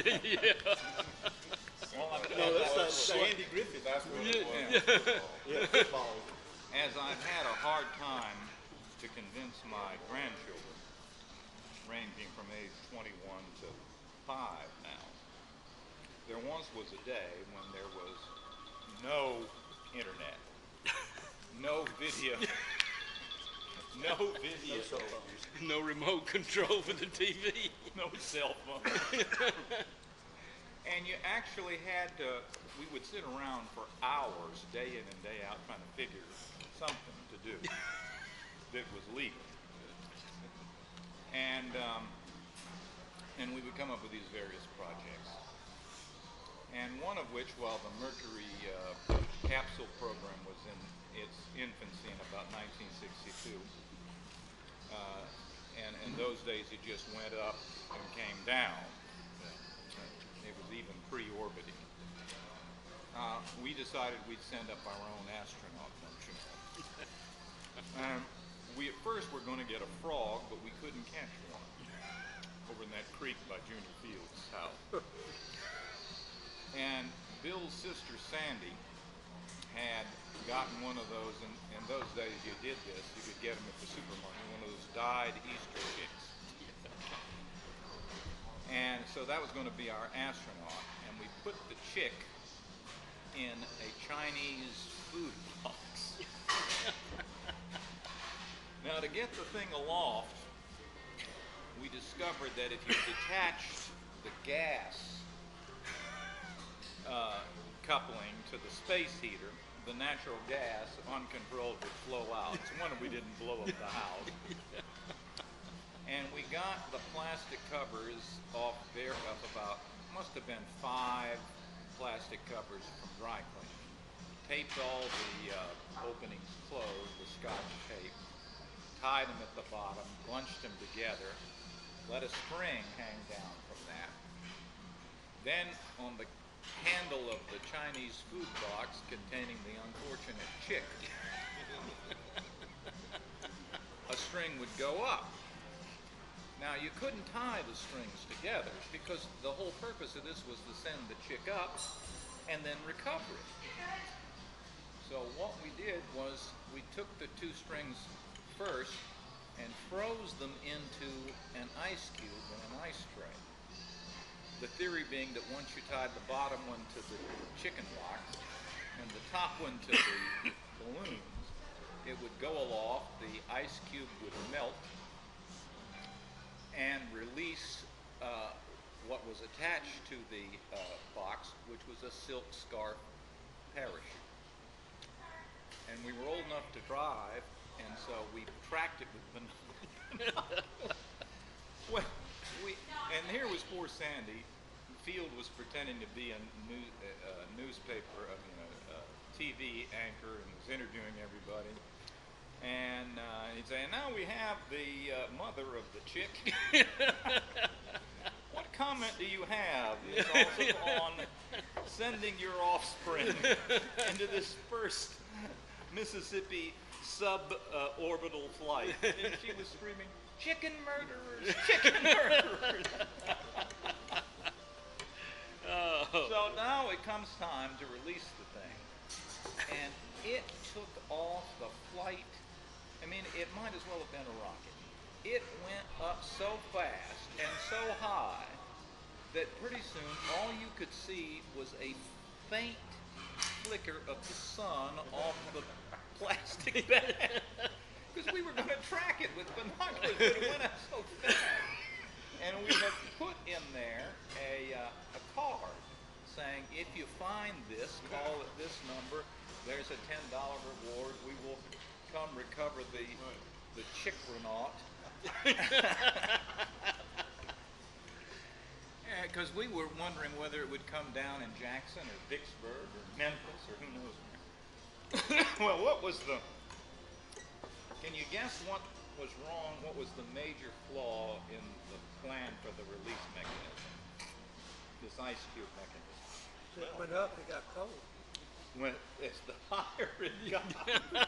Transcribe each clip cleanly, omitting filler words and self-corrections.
Yeah. Well, No, that's Andy Griffith. That's what it was. Yeah, football. as I've had a hard time to convince my grandchildren, ranging from age 21 to 5 now, there once was a day when there was no internet, no video, no video, No remote control for the TV. no cell phone. And you actually had to, we would sit around for hours, day in and day out, trying to figure something to do that was legal. And we would come up with these various projects. And one of which, while the Mercury capsule program was in its infancy in about 1962, and in those days it just went up and came down. It was even pre-orbiting. We decided we'd send up our own astronaut function. We at first were going to get a frog, but we couldn't catch one over in that creek by Junior Field's house. And Bill's sister Sandy had gotten one of those, and in those days you did this, you could get them at the supermarket, one of those dyed Easter chicks. And so that was going to be our astronaut, and we put the chick in a Chinese food box. Now, to get the thing aloft, we discovered that if you detached the gas coupling to the space heater, the natural gas, uncontrolled, would flow out. It's a wonder we didn't blow up the house. And we got the plastic covers off there of about, must have been 5 plastic covers from dry cleaning. Taped all the openings closed with Scotch tape, tied them at the bottom, bunched them together, let a spring hang down from that. Then on the handle of the Chinese food box containing the unfortunate chick, a string would go up. Now, you couldn't tie the strings together because the whole purpose of this was to send the chick up and then recover it. So what we did was we took the 2 strings first and froze them into an ice cube in an ice tray. The theory being that once you tied the bottom one to the chicken box and the top one to the balloons, it would go aloft, the ice cube would melt, and release what was attached to the box, which was a silk scarf parachute. And we were old enough to drive, and so we tracked it with binoculars. Well, and here was poor Sandy. Field was pretending to be a newspaper, TV anchor, and was interviewing everybody. And he'd say, and now we have the mother of the chick. What comment do you have, Ms. Alsup, on sending your offspring into this first Mississippi suborbital flight? And she was screaming, chicken murderers, chicken murderers. So now it comes time to release the thing. And it took off the flight. I mean, it might as well have been a rocket. It went up so fast and so high that pretty soon all you could see was a faint flicker of the sun off the plastic bag. Because we were going to track it with binoculars, but it went up so fast. And we had put in there a card saying, if you find this, call at this number. There's a $10 reward. We will come recover the Chickranaut. Because we were wondering whether it would come down in Jackson or Vicksburg or Memphis or who knows where. Well, what was the... Can you guess what was wrong? What was the major flaw in the plan for the release mechanism? This ice cube mechanism. It went up, it got cold. when it's the higher it got, The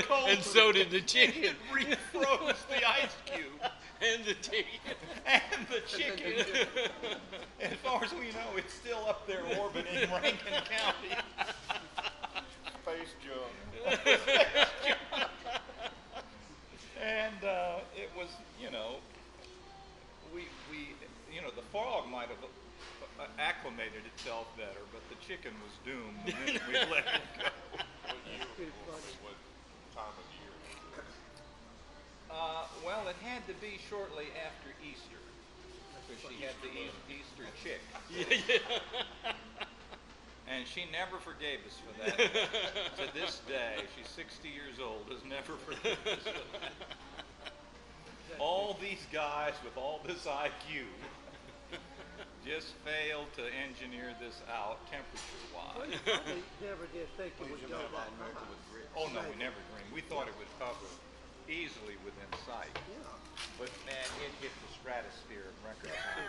colder. And so did the it chicken. refroze the ice cube And the chicken. and the chicken. As far as we know, it's still up there orbiting Rankin County. Space junk. And it was, the frog might have acclimated itself better, but the chicken was doomed the minute we let it go. What year was it? What time of year was it? Well, it had to be shortly after Easter, because she had the Easter chick. And she never forgave us for that. To this day, she's 60 years old, has never forgiven us for that. All these guys with all this IQ just failed to engineer this out temperature-wise. We never did think it would go that high. Oh, no, we never dreamed. We thought it would cover easily within sight. Yeah. But, man, it hit the stratosphere of record time.